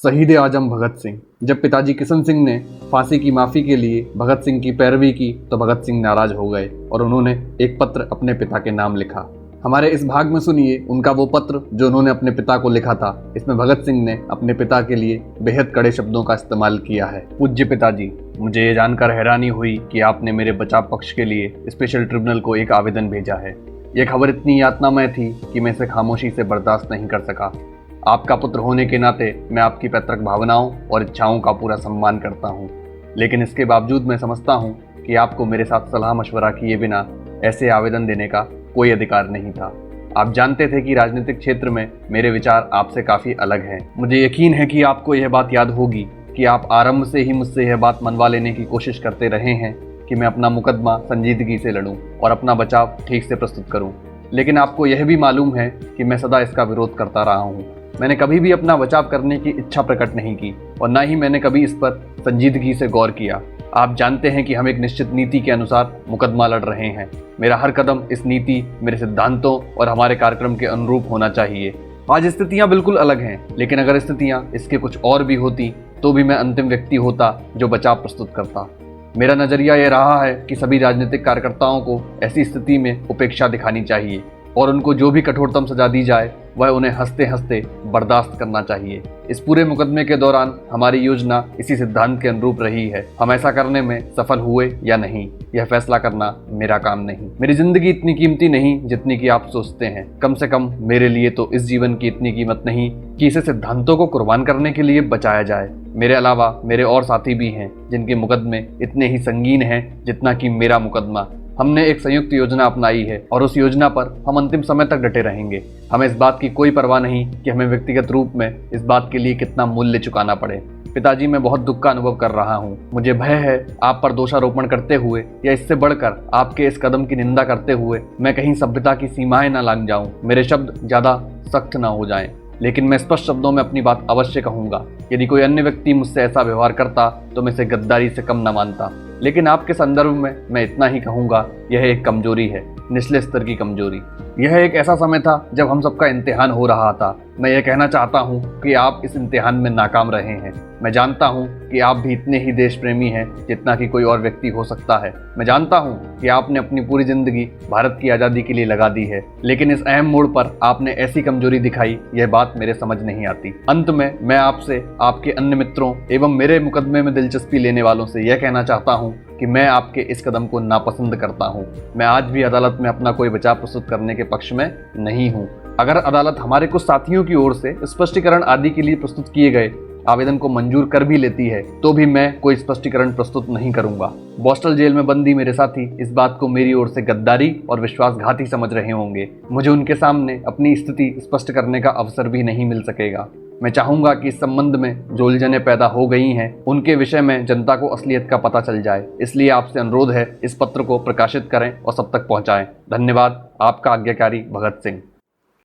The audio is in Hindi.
शहीद आजम भगत सिंह। जब पिताजी किशन सिंह ने फांसी की माफ़ी के लिए भगत सिंह की पैरवी की तो भगत सिंह नाराज हो गए और उन्होंने एक पत्र अपने पिता के नाम लिखा। हमारे इस भाग में सुनिए उनका वो पत्र जो उन्होंने अपने पिता को लिखा था। इसमें भगत सिंह ने अपने पिता के लिए बेहद कड़े शब्दों का इस्तेमाल किया है। पूज्य पिताजी, मुझे ये जानकर हैरानी हुई कि आपने मेरे बचाव पक्ष के लिए स्पेशल ट्रिब्यूनल को एक आवेदन भेजा है। यह खबर इतनी यातनामय थी कि मैं इसे खामोशी से बर्दाश्त नहीं कर सका। आपका पुत्र होने के नाते मैं आपकी पैतृक भावनाओं और इच्छाओं का पूरा सम्मान करता हूँ, लेकिन इसके बावजूद मैं समझता हूँ कि आपको मेरे साथ सलाह मशवरा किए बिना ऐसे आवेदन देने का कोई अधिकार नहीं था। आप जानते थे कि राजनीतिक क्षेत्र में मेरे विचार आपसे काफ़ी अलग हैं। मुझे यकीन है कि आपको यह बात याद होगी कि आप आरंभ से ही मुझसे यह बात मनवा लेने की कोशिश करते रहे हैं कि मैं अपना मुकदमा संजीदगी से लड़ूं और अपना बचाव ठीक से प्रस्तुत करूं। लेकिन आपको यह भी मालूम है कि मैं सदा इसका विरोध करता रहा हूं। मैंने कभी भी अपना बचाव करने की इच्छा प्रकट नहीं की और न ही मैंने कभी इस पर संजीदगी से गौर किया। आप जानते हैं कि हम एक निश्चित नीति के अनुसार मुकदमा लड़ रहे हैं। मेरा हर कदम इस नीति, मेरे सिद्धांतों और हमारे कार्यक्रम के अनुरूप होना चाहिए। आज स्थितियां बिल्कुल अलग हैं, लेकिन अगर स्थितियां इसके कुछ और भी होती तो भी मैं अंतिम व्यक्ति होता जो बचाव प्रस्तुत करता। मेरा नज़रिया यह रहा है कि सभी राजनीतिक कार्यकर्ताओं को ऐसी स्थिति में उपेक्षा दिखानी चाहिए और उनको जो भी कठोरतम सजा दी जाए वह उन्हें हंसते हंसते बर्दाश्त करना चाहिए। इस पूरे मुकदमे के दौरान हमारी योजना इसी सिद्धांत के अनुरूप रही है। हम ऐसा करने में सफल हुए या नहीं, यह फैसला करना मेरा काम नहीं। मेरी जिंदगी इतनी कीमती नहीं जितनी कि आप सोचते हैं। कम से कम मेरे लिए तो इस जीवन की इतनी कीमत नहीं कि इसे सिद्धांतों को कुर्बान करने के लिए बचाया जाए। मेरे अलावा मेरे और साथी भी हैं जिनके मुकदमे इतने ही संगीन हैं जितना कि मेरा मुकदमा। हमने एक संयुक्त योजना अपनाई है और उस योजना पर हम अंतिम समय तक डटे रहेंगे। हमें इस बात की कोई परवाह नहीं कि हमें व्यक्तिगत रूप में इस बात के लिए कितना मूल्य चुकाना पड़े। पिताजी, मैं बहुत दुख का अनुभव कर रहा हूँ। मुझे भय है आप पर दोषारोपण करते हुए या इससे बढ़कर आपके इस कदम की निंदा करते हुए मैं कहीं सभ्यता की सीमाएं न लांघ जाऊं, मेरे शब्द ज़्यादा सख्त न हो जाएं। लेकिन मैं स्पष्ट शब्दों में अपनी बात अवश्य कहूँगा। यदि कोई अन्य व्यक्ति मुझसे ऐसा व्यवहार करता तो मैं इसे गद्दारी से कम न मानता, लेकिन आपके संदर्भ में मैं इतना ही कहूँगा, यह एक कमजोरी है, निचले स्तर की कमजोरी। यह एक ऐसा समय था जब हम सबका इम्तिहान हो रहा था। मैं यह कहना चाहता हूँ कि आप इस इम्तिहान में नाकाम रहे हैं। मैं जानता हूँ कि आप भी इतने ही देश प्रेमी हैं जितना कि कोई और व्यक्ति हो सकता है। मैं जानता हूँ कि आपने अपनी पूरी जिंदगी भारत की आज़ादी के लिए लगा दी है, लेकिन इस अहम मोड़ पर आपने ऐसी कमजोरी दिखाई, यह बात मेरे समझ नहीं आती। अंत में मैं आपसे, आपके अन्य मित्रों एवं मेरे मुकदमे में दिलचस्पी लेने वालों से यह कहना चाहता हूँ कि मैं आपके इस कदम को नापसंद करता हूँ। मैं आज भी अदालत में अपना कोई बचाव प्रस्तुत करने के पक्ष में नहीं हूँ। अगर अदालत हमारे कुछ साथियों की ओर से स्पष्टीकरण आदि के लिए प्रस्तुत किए गए आवेदन को मंजूर कर भी लेती है तो भी मैं कोई स्पष्टीकरण प्रस्तुत नहीं करूंगा। बॉस्टल जेल में बंदी मेरे साथी इस बात को मेरी ओर से गद्दारी और विश्वासघाती समझ रहे होंगे। मुझे उनके सामने अपनी स्थिति स्पष्ट करने का अवसर भी नहीं मिल सकेगा। मैं चाहूंगा कि इस संबंध में जो उलझनें पैदा हो गई हैं उनके विषय में जनता को असलियत का पता चल जाए। इसलिए आपसे अनुरोध है, इस पत्र को प्रकाशित करें और सब तक पहुंचाएं। धन्यवाद। आपका आज्ञाकारी भगत सिंह।